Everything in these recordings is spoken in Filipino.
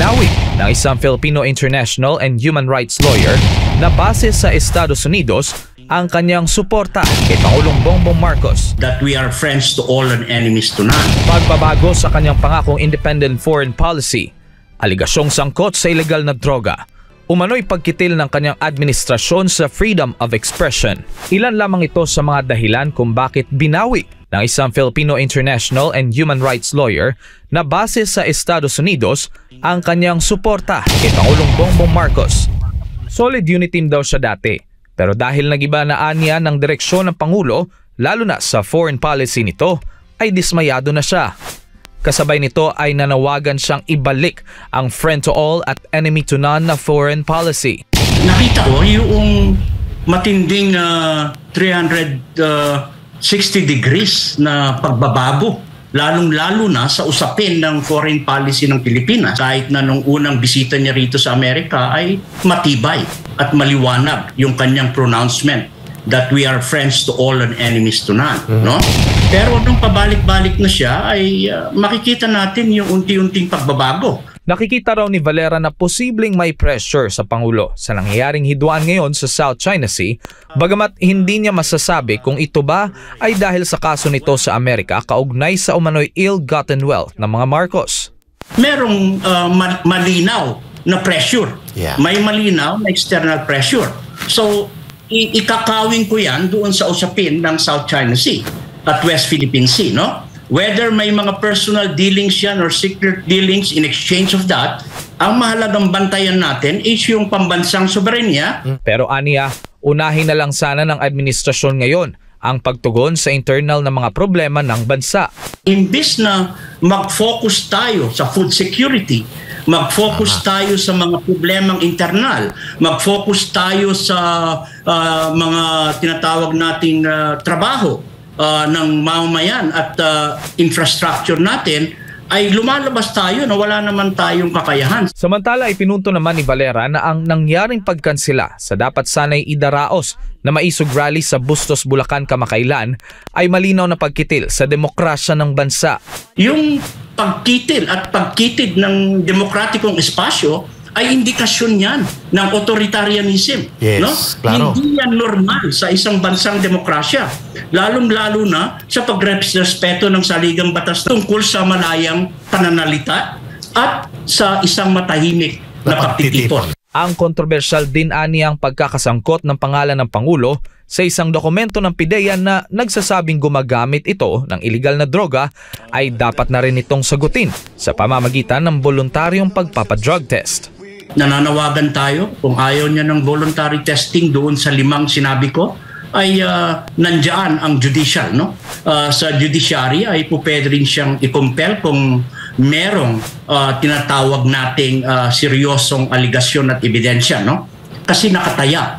Binawi ng isang Filipino international and human rights lawyer na base sa Estados Unidos ang kanyang suporta kay Pangulong Bongbong Marcos. That we are friends to all and enemies to none. Pagbabago sa kanyang pangakong independent foreign policy, aligasyong sangkot sa ilegal na droga, umano'y pagkitil ng kanyang administrasyon sa freedom of expression. Ilan lamang ito sa mga dahilan kung bakit binawi ng isang Filipino international and human rights lawyer na base sa Estados Unidos ang kanyang suporta kay Pangulong Bongbong Marcos. Solid unity team daw siya dati, pero dahil nagiba na anya ng direksyon ng Pangulo, lalo na sa foreign policy nito, ay dismayado na siya. Kasabay nito ay nanawagan siyang ibalik ang friend to all at enemy to none na foreign policy. Nakita ko yung matinding 360 degrees na pagbabago, lalong-lalo na sa usapin ng foreign policy ng Pilipinas. Kahit na nung unang bisita niya rito sa Amerika ay matibay at maliwanag yung kanyang pronouncement that we are friends to all and enemies to none. No? Pero nung pabalik-balik na siya ay makikita natin yung unti-unting pagbabago. Nakikita raw ni Valera na posibleng may pressure sa Pangulo sa nangyayaring hidwaan ngayon sa South China Sea, bagamat hindi niya masasabi kung ito ba ay dahil sa kaso nito sa Amerika kaugnay sa umano'y ill-gotten wealth ng mga Marcos. Merong malinaw na pressure. Yeah. May malinaw na external pressure. So, ikakawin ko yan doon sa usapin ng South China Sea at West Philippine Sea, no? Whether may mga personal dealings yan or secret dealings in exchange of that, ang mahalagang bantayan natin is yung pambansang soberenya. Pero aniya, unahin na lang sana ng administrasyon ngayon ang pagtugon sa internal na mga problema ng bansa. Imbis na mag-focus tayo sa food security, mag-focus tayo sa mga problemang internal, mag-focus tayo sa mga tinatawag nating trabaho ng mamamayan at infrastructure natin, ay lumalabas tayo na wala naman tayong kakayahan. Samantala, ipinunto naman ni Valera na ang nangyaring pagkansela sa dapat sanay idaraos na maisog rally sa Bustos, Bulacan kamakailan ay malinaw na pagkitil sa demokrasya ng bansa. Yung pagkitil at pagkitid ng demokratikong espasyo ay indikasyon yan ng authoritarianism. Yes, no? Claro. Hindi yan normal sa isang bansang demokrasya. Lalong-lalo na sa pagrespeto ng saligang batas tungkol sa malayang pananalita at sa isang matahimik na pagtitipon. Ang kontrobersyal din ang pagkakasangkot ng pangalan ng Pangulo sa isang dokumento ng PIDEA na nagsasabing gumagamit ito ng iligal na droga ay dapat na rin itong sagutin sa pamamagitan ng voluntaryong pagpapadrug test. Nananawagan tayo kung ayaw niya ng voluntary testing doon sa 5 sinabi ko ay nandiyan ang judicial, no? Sa judiciary ay pwede rin siyang i-compel kung merong tinatawag nating seryosong aligasyon at ebidensya, no? Kasi nakataya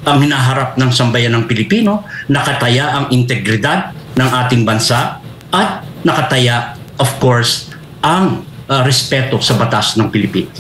ang hinaharap ng sambayan ng Pilipino, nakataya ang integridad ng ating bansa at nakataya, of course, ang respeto sa batas ng Pilipinas.